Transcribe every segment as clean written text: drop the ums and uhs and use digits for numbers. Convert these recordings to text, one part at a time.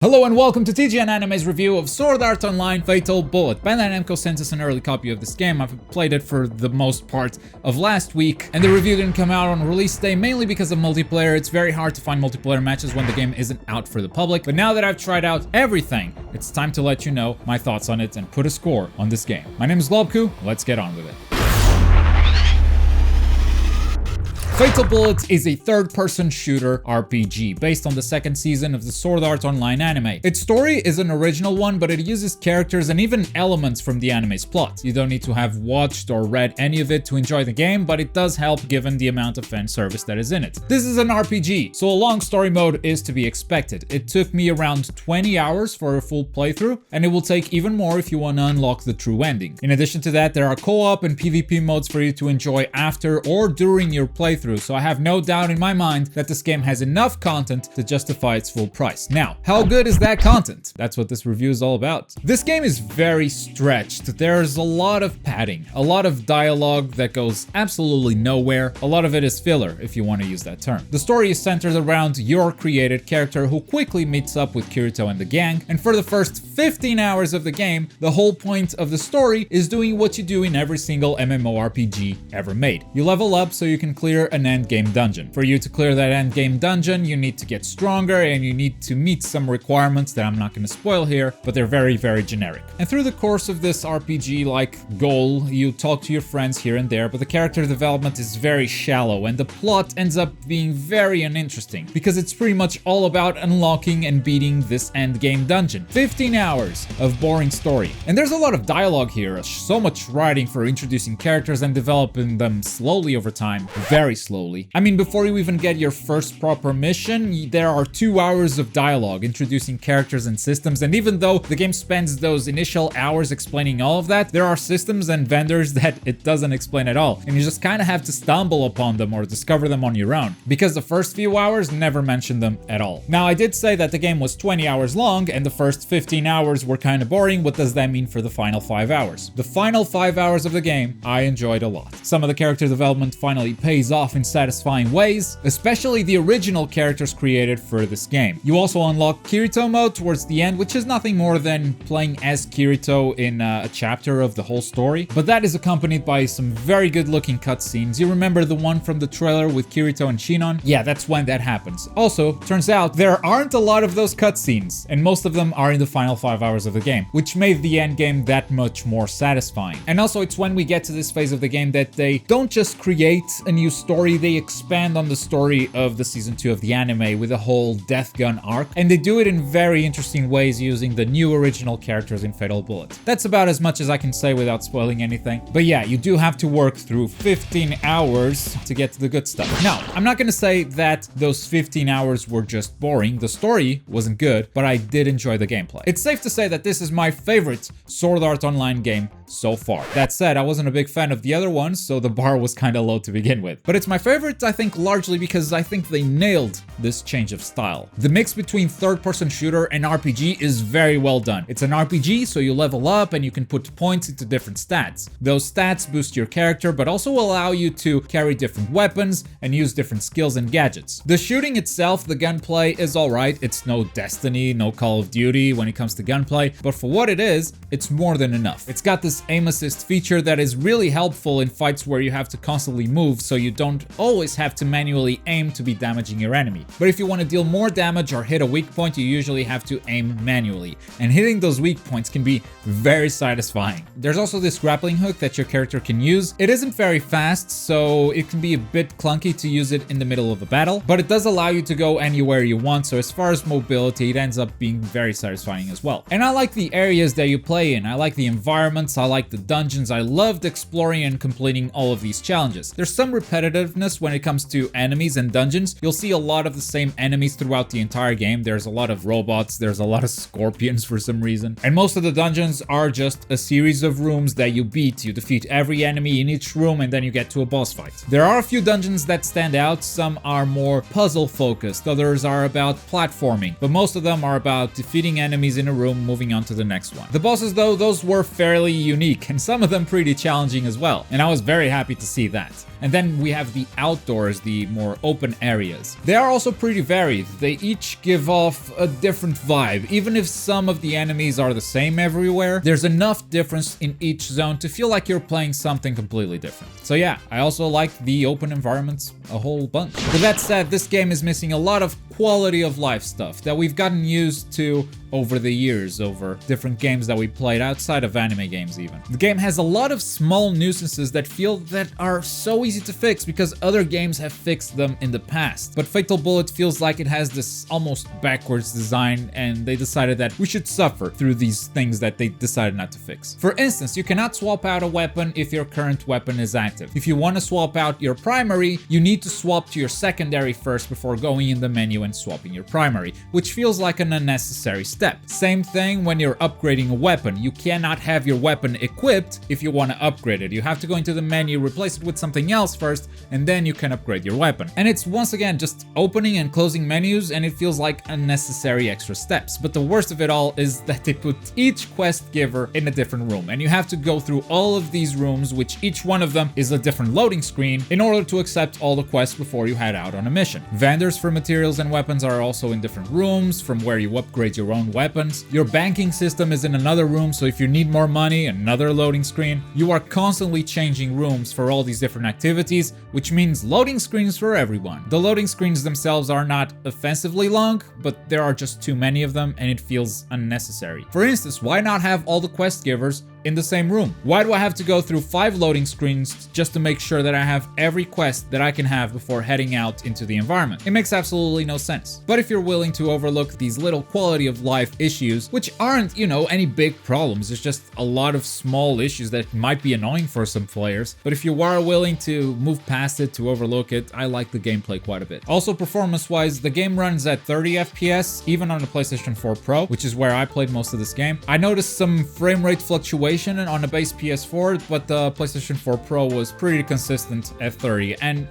Hello and welcome to TGN Anime's review of Sword Art Online Fatal Bullet. Bandai Namco sent us an early copy of this game. I've played it for the most part of last week, and the review didn't come out on release day mainly because of multiplayer. It's very hard to find multiplayer matches when the game isn't out for the public, but now that I've tried out everything, it's time to let you know my thoughts on it and put a score on this game. My name is Globku, let's get on with it. Fatal Bullet is a third-person shooter RPG based on the second season of the Sword Art Online anime. Its story is an original one, but it uses characters and even elements from the anime's plot. You don't need to have watched or read any of it to enjoy the game, but it does help given the amount of fan service that is in it. This is an RPG, so a long story mode is to be expected. It took me around 20 hours for a full playthrough, and it will take even more if you want to unlock the true ending. In addition to that, there are co-op and PvP modes for you to enjoy after or during your playthrough. So I have no doubt in my mind that this game has enough content to justify its full price. Now, how good is that content? That's what this review is all about. This game is very stretched. There's a lot of padding, a lot of dialogue that goes absolutely nowhere. A lot of it is filler, if you want to use that term. The story is centered around your created character who quickly meets up with Kirito and the gang, and for the first 15 hours of the game, the whole point of the story is doing what you do in every single MMORPG ever made. You level up so you can clear an endgame dungeon. For you to clear that endgame dungeon, you need to get stronger and you need to meet some requirements that I'm not going to spoil here, but they're very, very generic. And through the course of this RPG-like goal, you talk to your friends here and there, but the character development is very shallow and the plot ends up being very uninteresting because it's pretty much all about unlocking and beating this endgame dungeon. 15 hours of boring story. And there's a lot of dialogue here, so much writing for introducing characters and developing them slowly over time, very slowly. I mean, before you even get your first proper mission, there are 2 hours of dialogue introducing characters and systems, and even though the game spends those initial hours explaining all of that, there are systems and vendors that it doesn't explain at all, and you just kind of have to stumble upon them or discover them on your own, because the first few hours never mention them at all. Now, I did say that the game was 20 hours long, and the first 15 hours were kind of boring. What does that mean for the final 5 hours? The final 5 hours of the game, I enjoyed a lot. Some of the character development finally pays off in satisfying ways, especially the original characters created for this game. You also unlock Kirito mode towards the end, which is nothing more than playing as Kirito in a chapter of the whole story, but that is accompanied by some very good looking cutscenes. You remember the one from the trailer with Kirito and Shinon? Yeah, that's when that happens. Also, turns out there aren't a lot of those cutscenes, and most of them are in the final 5 hours of the game, which made the end game that much more satisfying. And also, it's when we get to this phase of the game that they don't just create a new story, they expand on the story of the season 2 of the anime with a whole Death Gun arc, and they do it in very interesting ways using the new original characters in Fatal Bullet. That's about as much as I can say without spoiling anything, but yeah, you do have to work through 15 hours to get to the good stuff. Now, I'm not gonna say that those 15 hours were just boring. The story wasn't good, but I did enjoy the gameplay. It's safe to say that this is my favorite Sword Art Online game so far. That said, I wasn't a big fan of the other ones, so the bar was kind of low to begin with. But it's my favorite, I think, largely because I think they nailed this change of style. The mix between third-person shooter and RPG is very well done. It's an RPG, so you level up and you can put points into different stats. Those stats boost your character, but also allow you to carry different weapons and use different skills and gadgets. The shooting itself, the gunplay, is alright. It's no Destiny, no Call of Duty when it comes to gunplay, but for what it is, it's more than enough. It's got this aim assist feature that is really helpful in fights where you have to constantly move, so you don't always have to manually aim to be damaging your enemy. But if you want to deal more damage or hit a weak point, you usually have to aim manually, and hitting those weak points can be very satisfying. There's also this grappling hook that your character can use. It isn't very fast, so it can be a bit clunky to use it in the middle of a battle, but it does allow you to go anywhere you want, so as far as mobility, it ends up being very satisfying as well. And I like the areas that you play in. I like the environments, I like the dungeons. I loved exploring and completing all of these challenges. There's some repetitiveness when it comes to enemies and dungeons. You'll see a lot of the same enemies throughout the entire game. There's a lot of robots, there's a lot of scorpions for some reason, and most of the dungeons are just a series of rooms that you beat. You defeat every enemy in each room and then you get to a boss fight. There are a few dungeons that stand out. Some are more puzzle focused, others are about platforming, but most of them are about defeating enemies in a room, moving on to the next one. The bosses though, those were fairly unique and some of them pretty challenging as well, and I was very happy to see that. And then we have the outdoors, the more open areas. They are also pretty varied. They each give off a different vibe. Even if some of the enemies are the same everywhere, there's enough difference in each zone to feel like you're playing something completely different. So yeah, I also like the open environments a whole bunch. With that said, this game is missing a lot of quality of life stuff that we've gotten used to over the years, over different games that we played outside of anime games even. The game has a lot of small nuisances that are so easy to fix because other games have fixed them in the past. But Fatal Bullet feels like it has this almost backwards design, and they decided that we should suffer through these things that they decided not to fix. For instance, you cannot swap out a weapon if your current weapon is active. If you want to swap out your primary, you need to swap to your secondary first before going in the menu and swapping your primary, which feels like an unnecessary step. Same thing when you're upgrading a weapon. You cannot have your weapon equipped if you want to upgrade it. You have to go into the menu, replace it with something else first, and then you can upgrade your weapon. And it's once again just opening and closing menus, and it feels like unnecessary extra steps. But the worst of it all is that they put each quest giver in a different room, and you have to go through all of these rooms, which each one of them is a different loading screen, in order to accept all the quests before you head out on a mission. Vendors for materials and weapons are also in different rooms from where you upgrade your own weapons. Your banking system is in another room, so if you need more money, another loading screen. You are constantly changing rooms for all these different activities, which means loading screens for everyone. The loading screens themselves are not offensively long, but there are just too many of them and it feels unnecessary. For instance, why not have all the quest givers in the same room? Why do I have to go through 5 loading screens just to make sure that I have every quest that I can have before heading out into the environment? It makes absolutely no sense. But if you're willing to overlook these little quality of life issues, which aren't, any big problems, it's just a lot of small issues that might be annoying for some players, but if you are willing to move past it, to overlook it, I like the gameplay quite a bit. Also, performance-wise, the game runs at 30 FPS, even on the PlayStation 4 Pro, which is where I played most of this game. I noticed some frame rate fluctuation on the base PS4, but the PlayStation 4 Pro was pretty consistent at 30. And,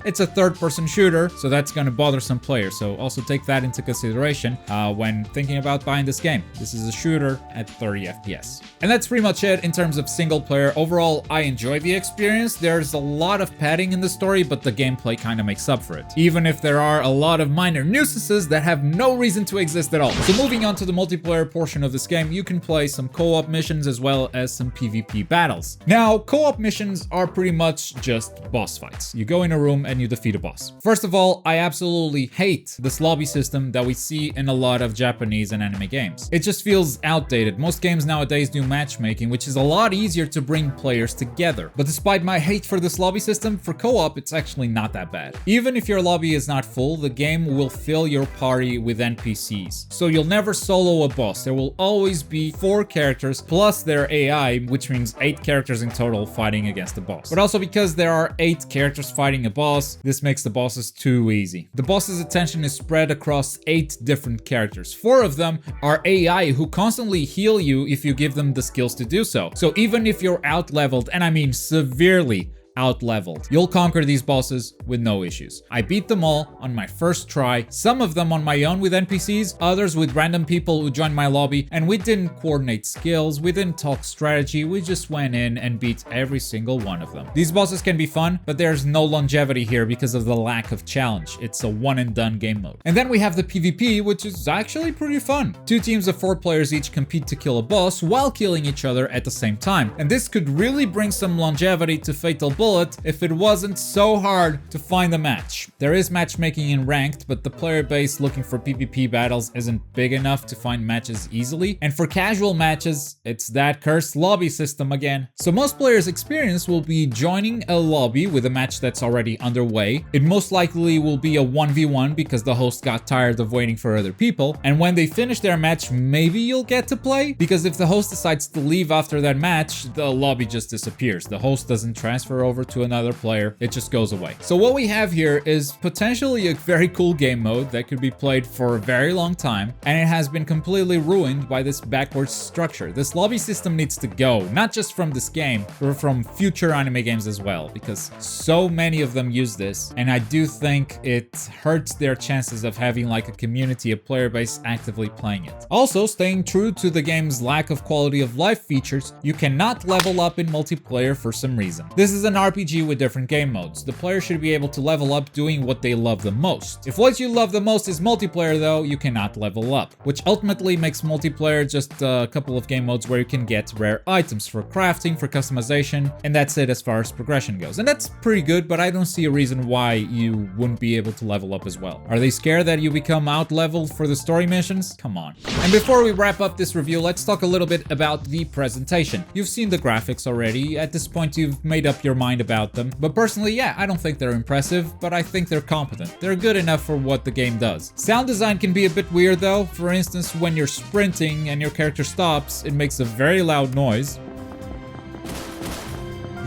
it's a third-person shooter, so that's going to bother some players. So also take that into consideration when thinking about buying this game. This is a shooter at 30 FPS. And that's pretty much it in terms of single player. Overall, I enjoy the experience. There's a lot of padding in the story, but the gameplay kind of makes up for it. Even if there are a lot of minor nuisances that have no reason to exist at all. So moving on to the multiplayer portion of this game, you can play some co-op missions as well as some PvP battles. Now, co-op missions are pretty much just boss fights. You go in a room and you defeat a boss. First of all, I absolutely hate this lobby system that we see in a lot of Japanese and anime games. It just feels outdated. Most games nowadays do matchmaking, which is a lot easier to bring players together. But despite my hate for this lobby system, for co-op, it's actually not that bad. Even if your lobby is not full, the game will fill your party with NPCs. So you'll never solo a boss. There will always be 4 characters plus their AI, which means 8 characters in total fighting against a boss. But also because there are 8 characters fighting a boss, this makes the bosses too easy. The boss's attention is spread across 8 different characters. 4 of them are AI who constantly heal you if you give them the skills to do so. So even if you're out-leveled, and I mean severely out-leveled, you'll conquer these bosses with no issues. I beat them all on my first try, some of them on my own with NPCs, others with random people who joined my lobby, and we didn't coordinate skills, we didn't talk strategy, we just went in and beat every single one of them. These bosses can be fun, but there's no longevity here because of the lack of challenge. It's a one and done game mode. And then we have the PvP, which is actually pretty fun. 2 teams of 4 players each compete to kill a boss while killing each other at the same time. And this could really bring some longevity to Fatal Bullet if it wasn't so hard to find a match. There is matchmaking in ranked, but the player base looking for PvP battles isn't big enough to find matches easily. And for casual matches, it's that cursed lobby system again. So most players' experience will be joining a lobby with a match that's already underway. It most likely will be a 1v1 because the host got tired of waiting for other people. And when they finish their match, maybe you'll get to play, because if the host decides to leave after that match, the lobby just disappears. The host doesn't transfer over to another player, it just goes away. So what we have here is potentially a very cool game mode that could be played for a very long time, and it has been completely ruined by this backwards structure. This lobby system needs to go, not just from this game, but from future anime games as well, because so many of them use this, and I do think it hurts their chances of having like a community, a player base actively playing it. Also, staying true to the game's lack of quality of life features, you cannot level up in multiplayer for some reason. This is an RPG with different game modes. The player should be able to level up doing what they love the most. If what you love the most is multiplayer though, you cannot level up, which ultimately makes multiplayer just a couple of game modes where you can get rare items for crafting, for customization, and that's it as far as progression goes. And that's pretty good, but I don't see a reason why you wouldn't be able to level up as well. Are they scared that you become out-leveled for the story missions? Come on. And before we wrap up this review, let's talk a little bit about the presentation. You've seen the graphics already. At this point, you've made up your mind about them. But personally, yeah, I don't think they're impressive, but I think they're competent. They're good enough for what the game does. Sound design can be a bit weird though. For instance, when you're sprinting and your character stops, it makes a very loud noise.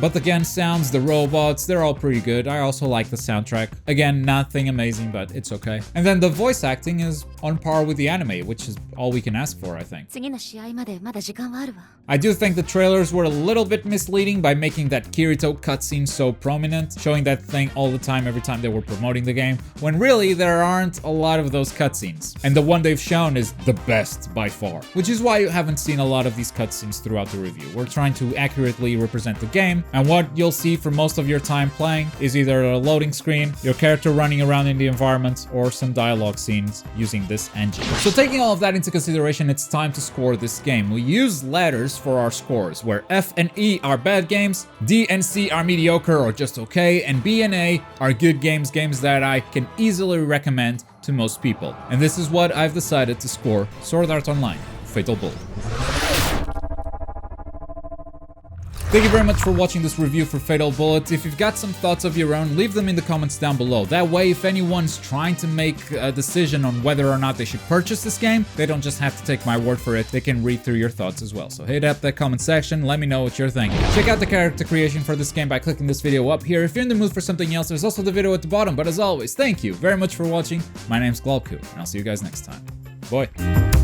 But the gun sounds, the robots, they're all pretty good. I also like the soundtrack. Again, nothing amazing, but it's okay. And then the voice acting is on par with the anime, which is all we can ask for, I think. I do think the trailers were a little bit misleading by making that Kirito cutscene so prominent, showing that thing all the time every time they were promoting the game, when really there aren't a lot of those cutscenes. And the one they've shown is the best by far, which is why you haven't seen a lot of these cutscenes throughout the review. We're trying to accurately represent the game, and what you'll see for most of your time playing is either a loading screen, your character running around in the environment, or some dialogue scenes using this engine. So taking all of that into consideration, it's time to score this game. We use letters for our scores, where F and E are bad games, D and C are mediocre or just okay, and B and A are good games, games that I can easily recommend to most people. And this is what I've decided to score Sword Art Online: Fatal Bullet. Thank you very much for watching this review for Fatal Bullet. If you've got some thoughts of your own, leave them in the comments down below. That way, if anyone's trying to make a decision on whether or not they should purchase this game, they don't just have to take my word for it, they can read through your thoughts as well. So hit up that comment section, let me know what you're thinking. Check out the character creation for this game by clicking this video up here. If you're in the mood for something else, there's also the video at the bottom. But as always, thank you very much for watching. My name's Globku, and I'll see you guys next time. Bye.